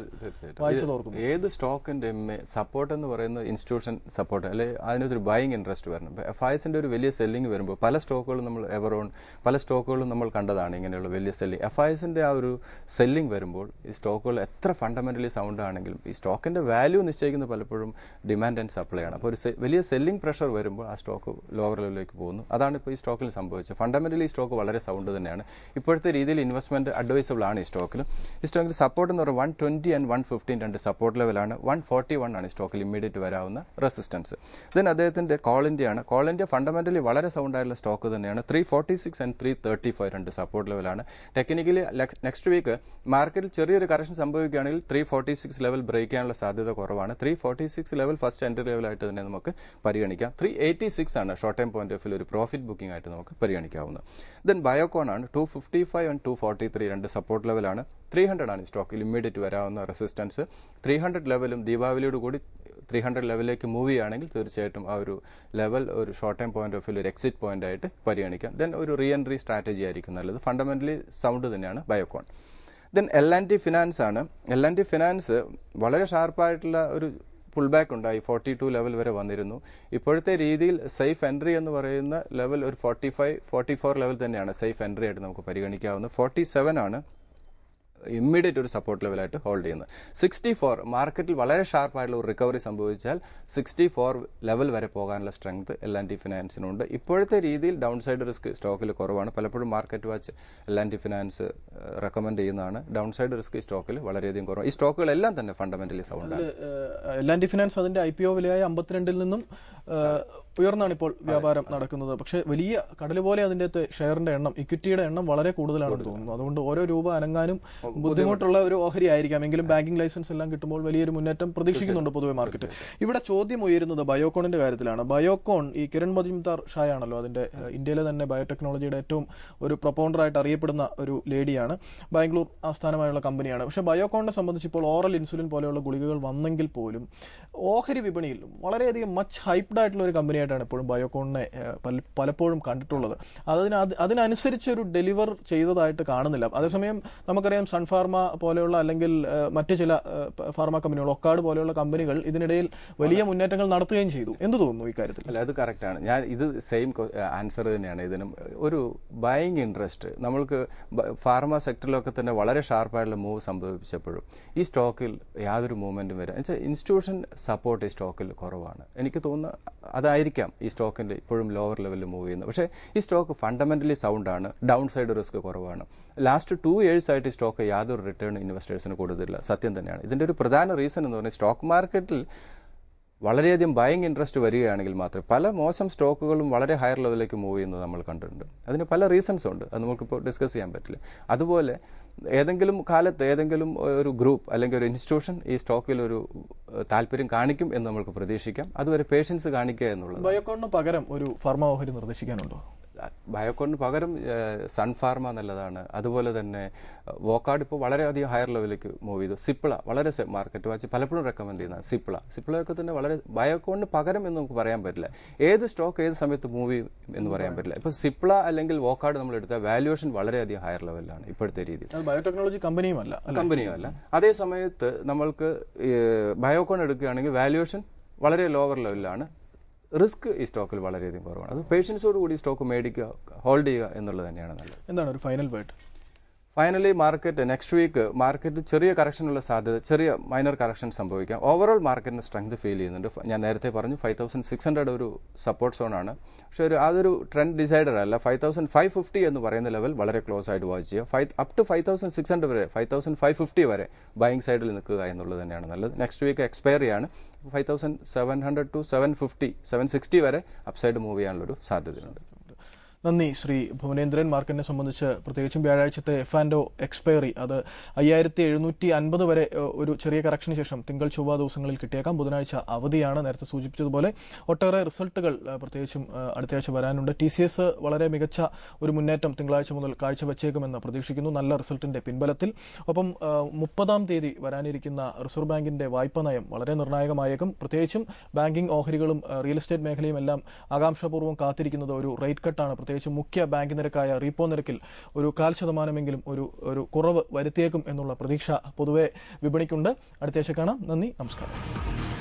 വായിച്ചത് ഓർക്കുന്നു. ഏത് സ്റ്റോക്കിന്റെ സപ്പോർട്ട് എന്ന് പറയുന്നത് ഇൻസ്റ്റിറ്റ്യൂഷൻ സപ്പോർട്ട് അല്ലെ, അതിനൊരു ബൈയിങ് ഇൻട്രസ്റ്റ് വരണം. FISന്റെ ഒരു വലിയ സെല്ലിംഗ് വരുമ്പോൾ പല സ്റ്റോക്കുകളും നമ്മൾ എവറോൺ പല സ്റ്റോക്കുകളും നമ്മൾ കണ്ടതാണ് ഇങ്ങനെയുള്ള വലിയ സെല്ലിംഗ്. FISന്റെ ആ ഒരു സെല്ലിംഗ് വരുമ്പോൾ ഈ സ്റ്റോക്കുകൾ എത്ര ഫണ്ടമെന്റലി സൗണ്ട് ആണെങ്കിലും ഈ സ്റ്റോക്കിന്റെ വാല്യൂ നിശ്ചയിക്കുന്നത് പലപ്പോഴും ഡിമാൻഡ് ആൻഡ് സപ്ലൈ ആണ്. അപ്പോൾ ഒരു വലിയ സെല്ലിംഗ് പ്രഷർ വരുമ്പോൾ ആ സ്റ്റോക്ക് ലോവർ ലെവലിലേക്ക് പോകുന്നു. അതാണ് ഇപ്പോൾ ഈ സ്റ്റോക്കിൽ സംഭവിച്ചത്. ഫണ്ടമെന്റലി ഈ സ്റ്റോക്ക് വളരെ സൗണ്ട് തന്നെയാണ്. ഇപ്പോഴത്തെ രീതിയിൽ ഇൻവെസ്റ്റ്മെന്റ് അഡ്വൈസബിൾ ആണ് ഈ സ്റ്റോക്കിൽ. ഈ സ്റ്റോക്കിൽ സപ്പോർട്ട് എന്ന് പറയുന്നത് 120 and 115 രണ്ട് സപ്പോർട്ട് ലെവലാണ്. 141 ആണ് ഈ സ്റ്റോക്കിൽ ഇമ്മീഡിയറ്റ് വരാവുന്ന റെസിസ്റ്റൻസ്. ദെൻ അദ്ദേഹത്തിന്റെ കോൾ ഇന്ത്യ ആണ്. കോൾ ഇന്ത്യ ഫണ്ടമെന്റലി വളരെ സൗണ്ട് ആയിട്ടുള്ള സ്റ്റോക്ക് തന്നെയാണ്. 346 and 335 രണ്ട് സപ്പോർട്ട് ലെവലാണ്. ടെക്നിക്കലി നെക്സ്റ്റ് വീക്ക് മാർക്കറ്റിൽ ചെറിയൊരു കറക്ഷൻ സംഭവിക്കുകയാണെങ്കിൽ 346 ലെവൽ ബ്രേക്ക് ചെയ്യാനുള്ള സാധ്യത കുറവാണ്. 346 ലെവൽ ഫസ്റ്റ് എൻട്രി ലെവലായിട്ട് തന്നെ നമുക്ക് പരിഗണിക്കാം. 386 ആണ് short time point of view ഒരു പ്രോഫിറ്റ് ബുക്കിംഗ് ആയിട്ട് നമുക്ക് പരിഗണിക്കാവുന്നത്. ദെൻ ബയോകോൺ ആണ്. 255 and 243 രണ്ട് സപ്പോർട്ട് ലെവലാണ്. 300 ആണ് ഈ സ്റ്റോക്കിൽ ഇമ്മീഡിയറ്റ് വരാവുന്ന റെസിസ്റ്റൻസ്. 300 ലെവലും ദീപാവലിയോട് കൂടി 300 ലെവലിലേക്ക് മൂവ് ചെയ്യുകയാണെങ്കിൽ തീർച്ചയായിട്ടും ആ ഒരു ലെവൽ ഒരു short time point of view ഒരു എക്സിറ്റ് പോയിന്റ് ആയിട്ട് പരിഗണിക്കാം. ദെൻ ഒരു റീ എൻട്രി സ്ട്രാറ്റജി ആയിരിക്കും നല്ലത്. ഫണ്ടമെന്റലി സൗണ്ട് തന്നെയാണ് ബയോകോൺ. ദെൻ L&T ഫിനാൻസ് ആണ്. L&T ഫിനാൻസ് വളരെ ഷാർപ്പായിട്ടുള്ള ഒരു പുൾ ബാക്ക് ഉണ്ടായി. 42 ലെവൽ വരെ വന്നിരുന്നു. ഇപ്പോഴത്തെ രീതിയിൽ സേഫ് എൻട്രി എന്ന് പറയുന്ന ലെവൽ ഒരു 45-44 ലെവൽ തന്നെയാണ് സേഫ് എൻട്രി ആയിട്ട് നമുക്ക് പരിഗണിക്കാവുന്നത്. 47 ആണ് ഇമ്മീഡിയറ്റ് ഒരു സപ്പോർട്ട് ലെവലായിട്ട് ഹോൾഡ് ചെയ്യുന്നത്. 64 മാർക്കറ്റിൽ വളരെ ഷാർപ്പായിട്ടുള്ള ഒരു റിക്കവറി സംഭവിച്ചാൽ 64 ലെവൽ വരെ പോകാനുള്ള സ്ട്രെങ്ത് L&T ഫിനാൻസിനുണ്ട്. ഇപ്പോഴത്തെ രീതിയിൽ ഡൗൺ സൈഡ് റിസ്ക് സ്റ്റോക്കിൽ കുറവാണ്. പലപ്പോഴും market watch L&T finance recommend ചെയ്യുന്നതാണ്. ഡൗൺ സൈഡ് റിസ്ക് ഈ സ്റ്റോക്കിൽ വളരെയധികം കുറവാണ്. ഈ സ്റ്റോക്കുകളെല്ലാം തന്നെ ഫണ്ടമെന്റലി സൗണ്ടാണ്. L&T ഫിനാൻസ് അതിന്റെ IPO വിലയായ 52 നിന്നും ഉയർന്നാണ് ഇപ്പോൾ വ്യാപാരം നടക്കുന്നത്. പക്ഷേ വലിയ കടൽ പോലെ അതിൻ്റെ ഷെയറിന്റെ എണ്ണം, ഇക്വിറ്റിയുടെ എണ്ണം വളരെ കൂടുതലാണെന്ന് തോന്നുന്നു. അതുകൊണ്ട് ഓരോ രൂപ അനങ്ങാനും ബുദ്ധിമുട്ടുള്ള ഒരു ഓഹരി ആയിരിക്കാം. എങ്കിലും ബാങ്കിംഗ് ലൈസൻസ് എല്ലാം കിട്ടുമ്പോൾ വലിയൊരു മുന്നേറ്റം പ്രതീക്ഷിക്കുന്നുണ്ട് പൊതുവെ മാർക്കറ്റ്. ഇവിടെ ചോദ്യം ഉയരുന്നത് ബയോകോണിന്റെ കാര്യത്തിലാണ്. ബയോകോൺ ഈ കിരൺ മജുംദാർ ഷാ ആണല്ലോ അതിന്റെ ഇന്ത്യയിലെ തന്നെ ബയോടെക്നോളജിയുടെ ഏറ്റവും ഒരു പ്രൊപ്പൗണ്ടറായിട്ട് അറിയപ്പെടുന്ന ഒരു ലേഡിയാണ്. ബാംഗ്ലൂർ ആസ്ഥാനമായുള്ള കമ്പനിയാണ്. പക്ഷേ ബയോകോണിനെ സംബന്ധിച്ച് ഇപ്പോൾ ഓറൽ ഇൻസുലിൻ പോലെയുള്ള ഗുളികകൾ വന്നെങ്കിൽ പോലും ഓഹരി വിപണിയിൽ വളരെയധികം മച്ച് ഹൈപ്ഡ് ആയിട്ടുള്ള ഒരു കമ്പനിയായിട്ടാണ് എപ്പോഴും ബയോകോണിനെ പലപ്പോഴും കണ്ടിട്ടുള്ളത്. അതിനനുസരിച്ച് ഒരു ഡെലിവർ ചെയ്തതായിട്ട് കാണുന്നില്ല. അതേസമയം നമുക്കറിയാം സൺഫാർമ പോലെയുള്ള അല്ലെങ്കിൽ മറ്റ് ചില ഫാർമ കമ്പനികൾ, ഒക്കാട് പോലെയുള്ള കമ്പനികൾ ഇതിനിടയിൽ വലിയ മുന്നേറ്റങ്ങൾ നടത്തുകയും ചെയ്തു. എന്ത് തോന്നുന്നു ഈ കാര്യത്തിൽ? അല്ല, അത് കറക്റ്റാണ്. ഞാൻ ഇത് സെയിം ആൻസർ തന്നെയാണ് ഇതിനും. ഒരു ബൈയിങ് ഇൻട്രസ്റ്റ് നമ്മൾക്ക് ഫാർമ സെക്ടറിലൊക്കെ തന്നെ വളരെ ഷാർപ്പായിട്ടുള്ള മൂവ് സംഭവിച്ചപ്പോഴും ഈ സ്റ്റോക്കിൽ യാതൊരു മൂവ്മെന്റും വരാം വെച്ചാൽ ഇൻസ്റ്റിറ്റ്യൂഷൻ സപ്പോർട്ട് ഈ സ്റ്റോക്കിൽ കുറവാണ്. എനിക്ക് തോന്നുന്നു അതായിരിക്കാം ഈ സ്റ്റോക്കിന്റെ ഇപ്പോഴും ലോവർ ലെവലിൽ മൂവ് ചെയ്യുന്നത്. പക്ഷേ ഈ സ്റ്റോക്ക് ഫണ്ടമെന്റലി സൗണ്ടാണ്. ഡൗൺ സൈഡ് റിസ്ക് കുറവാണ്. ലാസ്റ്റ് 2 years ആയിട്ട് ഈ സ്റ്റോക്ക് യാതൊരു റിട്ടേൺ ഇൻവെസ്റ്റേഴ്സിന് കൊടുത്തില്ല. സത്യം തന്നെയാണ്. ഇതിന്റെ ഒരു പ്രധാന റീസൺ എന്ന് പറഞ്ഞാൽ സ്റ്റോക്ക് മാർക്കറ്റിൽ വളരെയധികം ബൈയിങ് ഇൻട്രസ്റ്റ് വരികയാണെങ്കിൽ മാത്രമേ പല മോശം സ്റ്റോക്കുകളും വളരെ ഹയർ ലെവലിലേക്ക് മൂവ് ചെയ്യുന്നത് നമ്മൾ കണ്ടിട്ടുണ്ട്. അതിന് പല റീസൺസ് ഉണ്ട്. അത് നമുക്കിപ്പോൾ ഡിസ്കസ് ചെയ്യാൻ പറ്റില്ല. അതുപോലെ ഏതെങ്കിലും കാലത്ത് ഏതെങ്കിലും ഒരു ഗ്രൂപ്പ് അല്ലെങ്കിൽ ഒരു ഇൻസ്റ്റിറ്റ്യൂഷൻ ഈ സ്റ്റോക്കിൽ ഒരു താല്പര്യം കാണിക്കും എന്ന് നമുക്ക് പ്രതീക്ഷിക്കാം. അതുവരെ പേഷ്യൻസ് കാണിക്കുക എന്നുള്ളത്. ബയോകോണിന് പകരം ഒരു ഫാർമ ഓഹരി നിർദ്ദേശിക്കാനുണ്ടോ? ബയോകോണിന് പകരം സൺഫാർമ നല്ലതാണ്. അതുപോലെ തന്നെ വോക്കാർഡ് ഇപ്പോൾ വളരെയധികം ഹയർ ലെവലിലേക്ക് മൂവ് ചെയ്തു. സിപ്ല വളരെ മാർക്കറ്റ് വാച്ച് പലപ്പോഴും റെക്കമെൻഡ് ചെയ്യുന്ന സിപ്ലയൊക്കെ തന്നെ വളരെ ബയോകോണിന് പകരം എന്ന് നമുക്ക് പറയാൻ പറ്റില്ല. ഏത് സ്റ്റോക്ക് ഏത് സമയത്ത് മൂവ് ചെയ്യും എന്ന് പറയാൻ പറ്റില്ല. ഇപ്പോൾ സിപ്ല അല്ലെങ്കിൽ വോക്കാർഡ് നമ്മൾ എടുത്താൽ വാല്യുവേഷൻ വളരെയധികം ഹയർ ലെവലിലാണ് ഇപ്പോഴത്തെ രീതിയിൽ. ബയോടെക്നോളജി കമ്പനിയുമല്ല. അതേ സമയത്ത് നമ്മൾക്ക് ബയോകോൺ എടുക്കുകയാണെങ്കിൽ വാല്യുവേഷൻ വളരെ ലോവർ ലെവലിലാണ്. റിസ്ക് ഈ സ്റ്റോക്കിൽ വളരെയധികം കുറവാണ്. അത് പേഷ്യൻസോട് കൂടി സ്റ്റോക്ക് മേടിക്കുക, ഹോൾഡ് ചെയ്യുക എന്നുള്ളത് തന്നെയാണ് നല്ലത്. എന്താണ് ഒരു final word? Finally next week market ചെറിയ കറക്ഷനുള്ള സാധ്യത, ചെറിയ മൈനർ കറക്ഷൻ സംഭവിക്കാം. ഓവറോൾ മാർക്കറ്റിന് സ്ട്രെങ്ത് ഫീൽ ചെയ്യുന്നുണ്ട്. ഞാൻ നേരത്തെ പറഞ്ഞു 5600 ഒരു സപ്പോർട്ട് സോണാണ്. പക്ഷേ അതൊരു ട്രെൻഡ് ഡിസൈഡർ അല്ല. 5550 എന്ന് പറയുന്ന ലെവൽ വളരെ ക്ലോസ് ആയിട്ട് വാച്ച് ചെയ്യുക. അപ് ടു 5600 വരെ, 5550 വരെ ബൈങ് സൈഡിൽ നിൽക്കുക എന്നുള്ളത് തന്നെയാണ് നല്ലത്. നെക്സ്റ്റ് വീക്ക് എക്സ്പയറി ആണ്. 5700 to 750, 760 വരെ അപ്സൈഡ് മൂവ് ചെയ്യാനുള്ളൊരു സാധ്യതയുണ്ട്. നന്ദി ശ്രീ ഭുവനേന്ദ്രൻ. മാർക്കറ്റിനെ സംബന്ധിച്ച് പ്രത്യേകിച്ചും വ്യാഴാഴ്ചത്തെ F&O എക്സ്പയറി അത് 5750 വരെ ഒരു ചെറിയ കറക്ഷന് ശേഷം തിങ്കൾ ചൊവ്വ ദിവസങ്ങളിൽ കിട്ടിയേക്കാം. ബുധനാഴ്ച അവധിയാണ്. നേരത്തെ സൂചിപ്പിച്ചതുപോലെ ഒട്ടേറെ റിസൾട്ടുകൾ പ്രത്യേകിച്ചും അടുത്തയാഴ്ച വരാനുണ്ട്. TCS വളരെ മികച്ച ഒരു മുന്നേറ്റം തിങ്കളാഴ്ച മുതൽ കാഴ്ചവെച്ചേക്കുമെന്ന് പ്രതീക്ഷിക്കുന്നു, നല്ല റിസൾട്ടിന്റെ പിൻബലത്തിൽ. ഒപ്പം 30-ാം തീയതി വരാനിരിക്കുന്ന റിസർവ് ബാങ്കിന്റെ വായ്പാ നയം വളരെ നിർണായകമായേക്കും. പ്രത്യേകിച്ചും ബാങ്കിംഗ് ഓഹരികളും റിയൽ എസ്റ്റേറ്റ് മേഖലയും എല്ലാം ആകാംക്ഷാപൂർവ്വം കാത്തിരിക്കുന്നത് ഒരു റേറ്റ് കട്ടാണ്. പ്രത്യേകിച്ച് മുഖ്യ ബാങ്ക് നിരക്കായ റീപ്പോ നിരക്കിൽ ഒരു 0.5% ഒരു കുറവ് വരുത്തിയേക്കും എന്നുള്ള പ്രതീക്ഷ പൊതുവെ വിപണിക്കുണ്ട്. അടുത്ത ആഴ്ച കാണാം. നന്ദി, നമസ്കാരം.